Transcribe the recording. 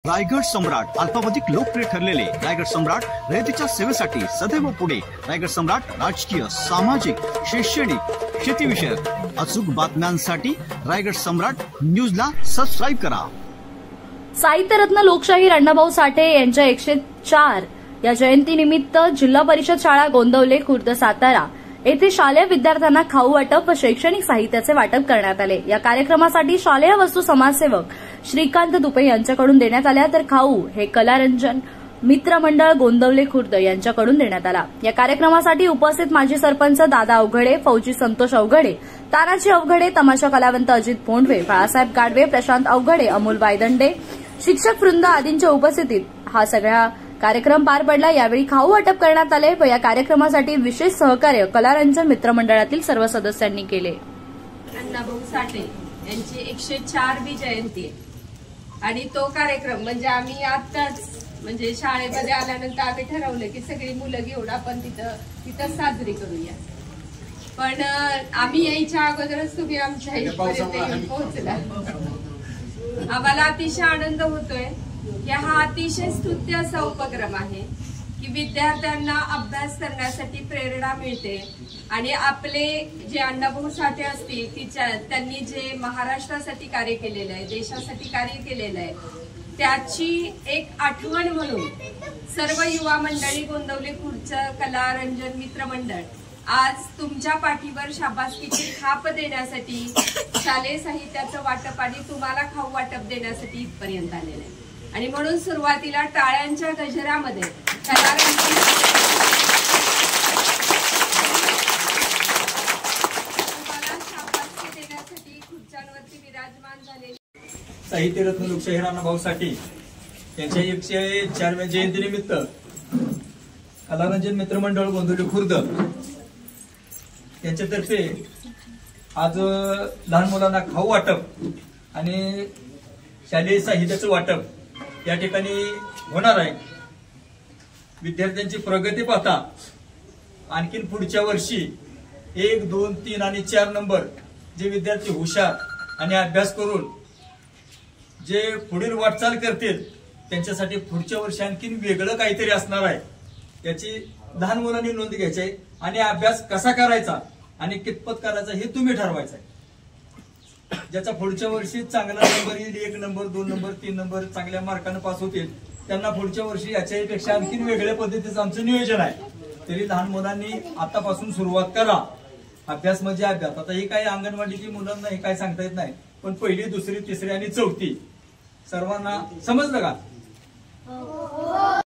रायगड सम्राट अल्पावधीत लोकप्रिय ठरलेले रायगड सम्राट रयतेच्या सेवेसाठी सदैव पुढे। रायगड सम्राट राजकीय, सामाजिक, शैक्षणिक, शेतीविषयक अचूक बातम्यांसाठी रायगड सम्राट न्यूजला सबस्क्राईब करा। साहित्यरत्न लोकशाहीर अण्णाभाऊ साठे यांच्या 104 या जयंतीनिमित्त जिल्हा परिषद शाळा गोंदवले खुर्द सातारा येथे शालेय विद्यार्थ्यांना खाऊ वाटप व शैक्षणिक साहित्याचे वाटप करण्यात आले। या कार्यक्रमासाठी शालेय वस्तू समाजसेवक श्रीकांत दुपे यांच्याकडून देण्यात आल्या, तर खाऊ हे कलारंजन मित्र मंडळ गोंदवले खुर्द यांच्याकडून देण्यात आला। या कार्यक्रमासाठी उपस्थित माजी सरपंच दादा अवघडे, फौजी संतोष अवघडे, तानाजी अवघडे, तमाशा कलावंत अजित पोंडवे, बाळासाहेब गाडवे, प्रशांत अवघडे, अमोल वायदंडे, शिक्षक वृंद आदींच्या उपस्थितीत हा सगळा कार्यक्रम पार पडला। यावेळी खाऊ वाटप करण्यात आले व या कार्यक्रमासाठी विशेष सहकार्य कलारंजन मित्रमंडळातील सर्व सदस्यांनी केले। अण्णाभाऊ साठे यांची 104वी जयंती आणि तो कार्यक्रम म्हणजे आम्ही आताच म्हणजे शाळेमध्ये आल्यानंतर आम्ही ठरवलं की सगळी मुलं घेऊन आपण तिथं साजरी करूया। पण आम्ही यायच्या अगोदरच तुम्ही आमच्या इथपर्यंत पोहोचला। आम्हाला अतिशय आनंद होतोय की हा अतिशय स्तुत्य असा उपक्रम आहे की विद्यार्थ्यांना अभ्यास करण्यासाठी प्रेरणा मिळते आणि आपले जे अण्णाभाऊ साठे असतील त्यांनी जे महाराष्ट्रासाठी कार्य केलेलं आहे, देशासाठी कार्य केलेलं आहे, त्याची एक आठवण म्हणून सर्व युवा मंडळी गोंदवले खुर्दचं कलारंजन मित्र मंडळ आज तुमच्या पाठीवर शाबासकीची थाप देण्यासाठी शालेय साहित्याचं वाटप आणि तुम्हाला खाऊ वाटप देण्यासाठी इथपर्यंत आलेलं आहे। आणि म्हणून सुरुवातीला टाळ्यांच्या गजरामध्ये देण्यासाठी खुर्च्यांवरती विराजमान झाले साहित्यरत्न लोकशाहीर अण्णाभाऊ साठे यांच्या 104व्या जयंतीनिमित्त कलारंजन मित्रमंडळ गोंदवले खुर्द यांच्यातर्फे आज लहान मुलांना खाऊ वाटप आणि शालेय साहित्याचं वाटप या ठिकाणी होणार आहे। विद्यार्थ्यांची प्रगती पाहता आणखीन पुढच्या वर्षी 1, 2, 3 आणि 4 नंबर जे विद्यार्थी हुशार आणि अभ्यास करून जे पुढील वाटचाल करतील त्यांच्यासाठी पुढच्या वर्षी आणखीन वेगळं काहीतरी असणार आहे। याची लहान मुलांनी नोंद घ्यायची आहे आणि अभ्यास कसा करायचा आणि कितपत करायचा हे तुम्ही ठरवायचं आहे। ज्याचा पुढच्या वर्षी चांगला नंबर येईल, 1 नंबर, 2 नंबर, 3 नंबर चांगल्या मार्काने पास होतील, त्यांना पुढच्या वर्षी याच्यापेक्षा आणखीन वेगळ्या पद्धतीचं आमचं नियोजन आहे। तरी लहान मुलांनी आतापासून सुरुवात करा। अभ्यास म्हणजे अभ्यास। आता ही काही अंगणवाडीची मुलांना हे काय सांगता येत नाही, पण 1ली, 2री, 3री आणि 4थी सर्वांना समजलं का?